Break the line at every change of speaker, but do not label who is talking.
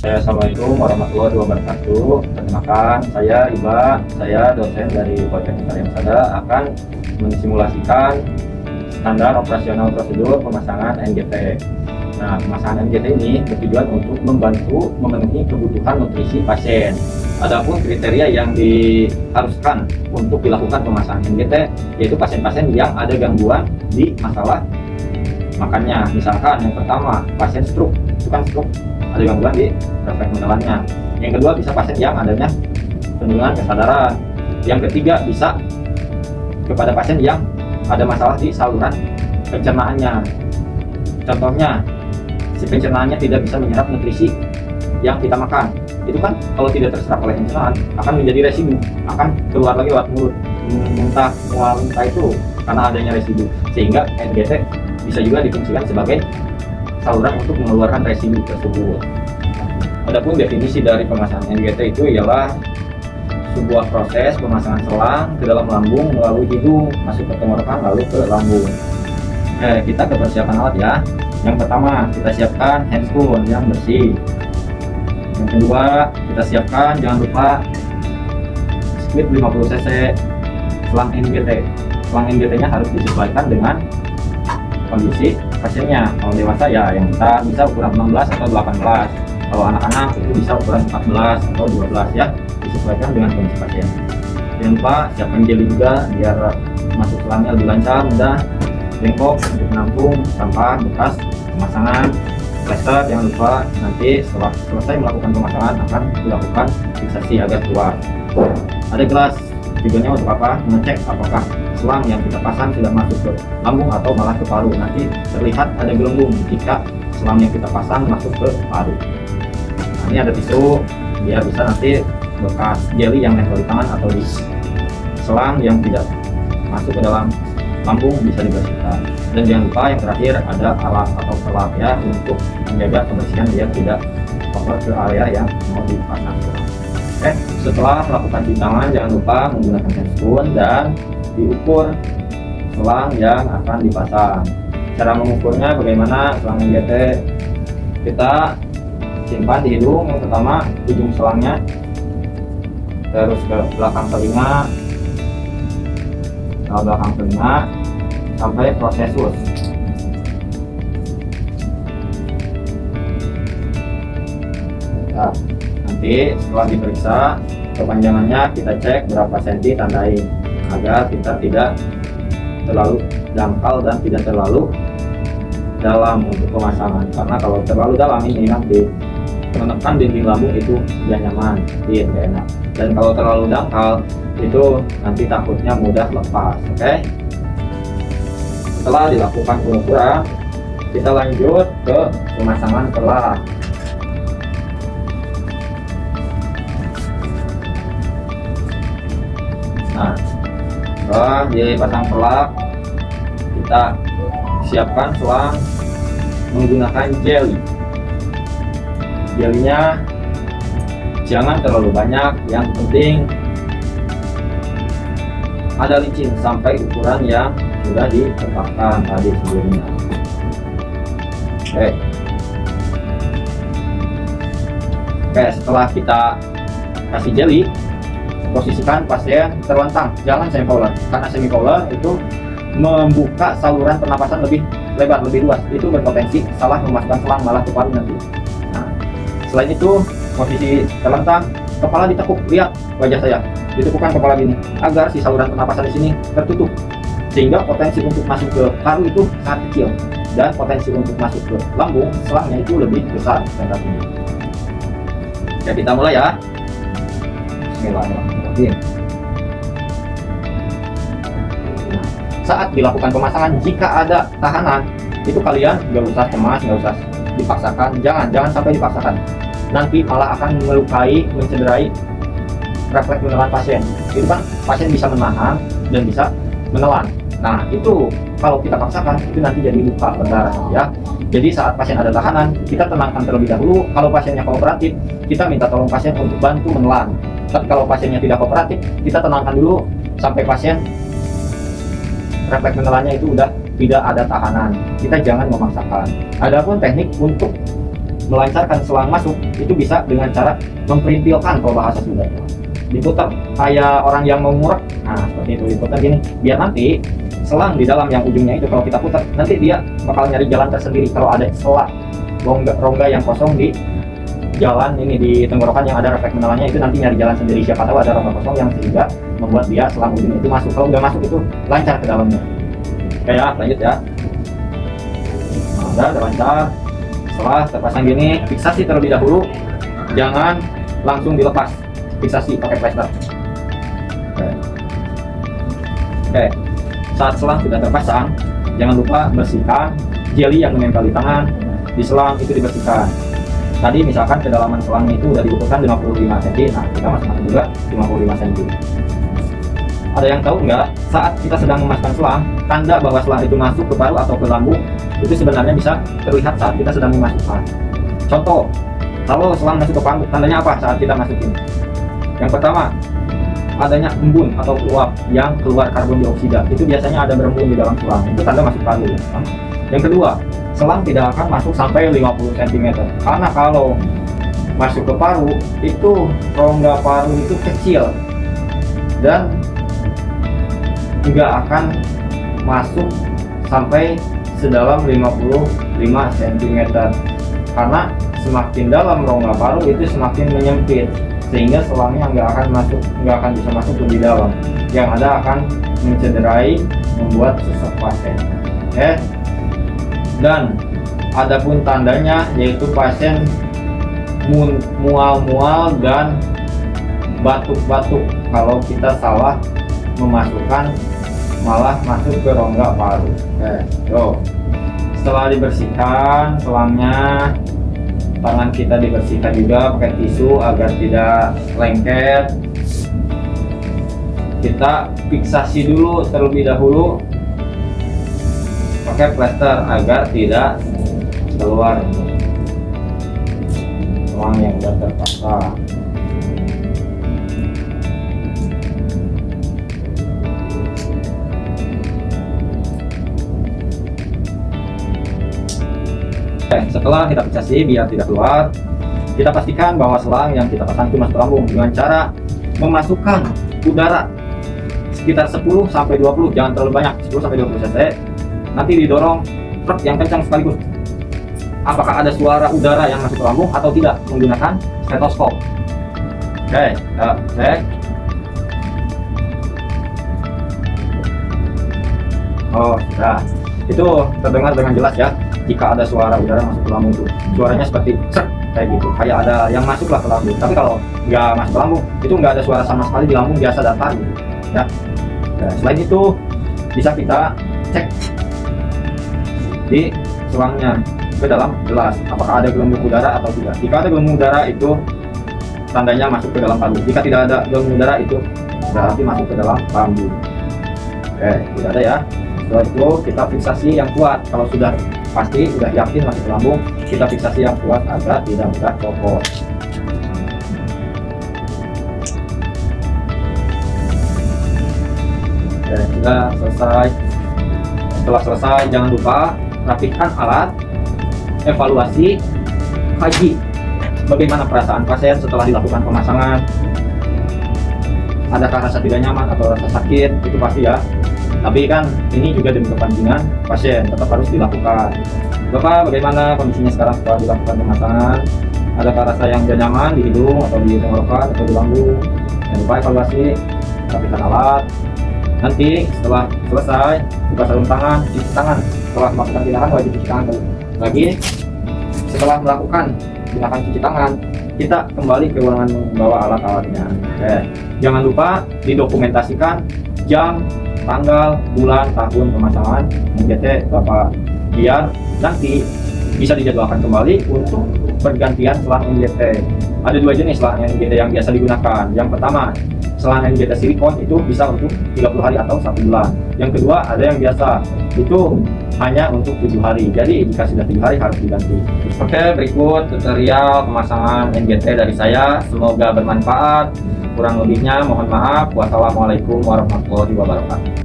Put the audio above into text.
Assalamualaikum warahmatullahi wabarakatuh. Perkenalkan, saya Iba, saya dosen dari Politeknik Arya Sada akan mensimulasikan standar operasional prosedur pemasangan NGT. Nah, pemasangan NGT ini bertujuan untuk membantu memenuhi kebutuhan nutrisi pasien. Adapun kriteria yang diharuskan untuk dilakukan pemasangan NGT yaitu pasien-pasien yang ada gangguan di masalah makannya. Misalkan yang pertama, pasien stroke, itu kan stroke, ada gangguan di refleks menelannya. Yang kedua bisa pasien yang adanya penurunan kesadaran. Yang ketiga bisa kepada pasien yang ada masalah di saluran pencernaannya. Contohnya, si pencernaannya tidak bisa menyerap nutrisi yang kita makan. Itu kan kalau tidak terserap oleh pencernaan akan menjadi residu, akan keluar lagi lewat mulut, muntah, mual, muntah itu karena adanya residu. Sehingga NGT bisa juga difungsikan sebagai saluran untuk mengeluarkan residu tersebut. Adapun definisi dari pemasangan NGT itu ialah sebuah proses pemasangan selang ke dalam lambung melalui hidung masuk ke tenggorokan lalu ke lambung. Kita ke persiapan alat ya. Yang pertama kita siapkan handscoon yang bersih. Yang kedua kita siapkan jangan lupa squid 50 cc selang NGT. Selang NGT-nya harus disesuaikan dengan kondisi pasiennya. Kalau dewasa ya yang bisa ukuran 16 atau 18. Kalau anak-anak itu bisa ukuran 14 atau 12 ya, disesuaikan dengan kondisi pasien. Jangan lupa siapkan jeli juga biar masuk selangnya lebih lancar, mudah. Bengkok untuk menampung sampah bekas pemasangan. Plester jangan lupa nanti setelah selesai melakukan pemasangan akan dilakukan fiksasi agar keluar. Ada gelas, tujuannya untuk apa? Mengecek apakah selang yang kita pasang sudah masuk ke lambung atau malah ke paru. Nanti terlihat ada gelembung jika selang yang kita pasang masuk ke paru. Nah, ini ada tisu biar bisa nanti bekas jeli yang nempel di tangan atau di selang yang tidak masuk ke dalam lambung bisa dibersihkan. Dan jangan lupa yang terakhir ada alat atau pelap ya untuk menjaga kebersihan biar tidak kotor ke area yang mau dipasang. Setelah melakukan cuci tangan jangan lupa menggunakan handscoon dan diukur selang yang akan dipasang. Cara mengukurnya bagaimana? Selang NGT kita simpan di hidung. Yang pertama ujung selangnya, terus ke belakang telinga, ke belakang telinga sampai prosesus. Nah, nanti setelah diperiksa kepanjangannya kita cek berapa senti, tandain agar kita tidak terlalu dangkal dan tidak terlalu dalam untuk pemasangan. Karena kalau terlalu dalam ini nanti menekan dinding lambung itu tidak nyaman, tidak enak. Dan kalau terlalu dangkal itu nanti takutnya mudah lepas. Setelah dilakukan pengukuran, kita lanjut ke pemasangan pelak. Nah, setelah dipasang pelak, kita siapkan selang menggunakan jeli. Jelinya jangan terlalu banyak, yang penting ada licin sampai ukuran yang sudah ditetapkan tadi sebelumnya. Setelah kita kasih jeli, posisikan pasien terlentang, jangan semicolon, karena semicolon itu membuka saluran pernapasan lebih lebar, lebih luas, itu berpotensi salah memasukkan selang malah ke paru nanti. Nah, selain itu posisi terlentang, kepala ditekuk, lihat wajah saya, ditekukkan kepala gini agar si saluran pernapasan di sini tertutup, sehingga potensi untuk masuk ke paru itu sangat kecil dan potensi untuk masuk ke lambung selangnya itu lebih besar dan tinggi. Ya, kita mulai ya. Bismillahirrahmanirrahim. Saat dilakukan pemasangan, jika ada tahanan itu kalian nggak usah cemas, nggak usah dipaksakan, jangan sampai dipaksakan, nanti malah akan melukai, mencederai refleks menelan pasien. Itu kan pasien bisa menahan dan bisa menelan. Nah, itu kalau kita paksakan itu nanti jadi luka berdarah ya. Jadi saat pasien ada tahanan, kita tenangkan terlebih dahulu. Kalau pasiennya kooperatif, kita minta tolong pasien untuk bantu menelan. Tapi kalau pasiennya tidak kooperatif, kita tenangkan dulu sampai pasien refleks menelannya itu udah tidak ada tahanan. Kita jangan memaksakan. Adapun teknik untuk melancarkan selang masuk itu bisa dengan cara memperintilkan kalau bahasa Sunda. Diputar kayak orang yang mau ngurek. Nah, seperti itu diputar gini. Biar nanti selang di dalam yang ujungnya itu kalau kita putar, nanti dia bakal nyari jalan tersendiri. Kalau ada selang rongga yang kosong di jalan ini di tenggorokan yang ada refleks menelannya itu nanti nyari jalan sendiri. Siapa tahu ada rongga kosong yang sehingga membuat dia selang ujungnya itu masuk. Kalau udah masuk itu lancar ke dalamnya. Oke ya, lanjut ya. Nah, udah lancar. Setelah terpasang gini, fiksasi terlebih dahulu, jangan langsung dilepas. Fiksasi pakai plester. Oke. Saat selang sudah terpasang, jangan lupa bersihkan jeli yang menempel di tangan. Di selang itu dibersihkan. Tadi misalkan kedalaman selangnya itu udah diukurkan 55 cm. Nah, kita masukkan juga 55 cm. Ada yang tahu nggak, saat kita sedang memasukkan selang, tanda bahwa selang itu masuk ke paru atau ke lambung itu sebenarnya bisa terlihat saat kita sedang memasukkan. Contoh, kalau selang masuk ke paru, tandanya apa saat kita masukin? Yang pertama, adanya embun atau uap yang keluar karbon dioksida. Itu biasanya ada berembun di dalam selang. Itu tanda masuk paru. Yang kedua, selang tidak akan masuk sampai 50 cm. Karena kalau masuk ke paru, itu rongga paru itu kecil dan nggak akan masuk sampai sedalam 55 cm. Karena semakin dalam rongga paru itu semakin menyempit, sehingga selangnya nggak akan bisa masuk lebih dalam. Yang ada akan mencederai, membuat sesak pasien. Dan adapun tandanya yaitu pasien mual-mual dan batuk-batuk kalau kita salah memasukkan, malah masuk ke rongga paru. Setelah dibersihkan selangnya, tangan kita dibersihkan juga pakai tisu agar tidak lengket. Kita fiksasi dulu terlebih dahulu pakai plester agar tidak keluar selang yang sudah terpasang. Setelah kita fiksasi biar tidak keluar, kita pastikan bahwa selang yang kita pasang itu masuk ke lambung dengan cara memasukkan udara sekitar 10 sampai 20, jangan terlalu banyak, 10 sampai 20 cc. Nanti didorong truk yang kencang sekaligus. Apakah ada suara udara yang masuk ke lambung atau tidak menggunakan stetoskop. Oke, kita cek. Oh, sudah. Itu terdengar dengan jelas ya. Jika ada suara udara masuk ke lambung itu, suaranya seperti cek kayak gitu, kayak ada yang masuklah ke lambung. Tapi kalau nggak masuk ke lambung, itu nggak ada suara sama sekali di lambung, biasa datar gitu. Ya. Nah, selain itu bisa kita cek di selangnya ke dalam gelas, apakah ada gelembung udara atau tidak. Jika ada gelembung udara itu tandanya masuk ke dalam paru. Jika tidak ada gelembung udara itu berarti masuk ke dalam lambung. Oke, tidak ada ya. Setelah itu kita fiksasi yang kuat. Kalau sudah pasti, sudah yakin masuk ke lambung, kita fiksasi yang kuat agar tidak mudah copot. Oke, sudah selesai. Setelah selesai, jangan lupa rapikan alat, evaluasi, kaji bagaimana perasaan pasien setelah dilakukan pemasangan. Adakah rasa tidak nyaman atau rasa sakit, itu pasti ya. Tapi kan ini juga demi kepentingan pasien, tetap harus dilakukan. Bapak, bagaimana kondisinya sekarang setelah dilakukan pemasangan? Adakah rasa yang tidak nyaman di hidung atau di tenggorokan atau di lambung? Jangan lupa evaluasi, rapikan alat. Nanti setelah selesai, buka sarung tangan, cuci tangan. Setelah melakukan tindakan wajib cuci tangan lagi. Setelah melakukan tindakan cuci tangan, kita kembali ke ruangan membawa alat-alatnya. Jangan lupa didokumentasikan jam, tanggal, bulan, tahun pemasangan NGT Bapak, biar nanti bisa dijadwalkan kembali untuk pergantian selang NGT. Ada dua jenis selang NGT yang biasa digunakan. Yang pertama, selang NGT silikon itu bisa untuk 30 hari atau 1 bulan. Yang kedua, ada yang biasa, itu hanya untuk 7 hari. Jadi jika sudah 7 hari harus diganti. Oke, berikut tutorial pemasangan NGT dari saya. Semoga bermanfaat. Kurang lebihnya mohon maaf. Wassalamualaikum warahmatullahi wabarakatuh.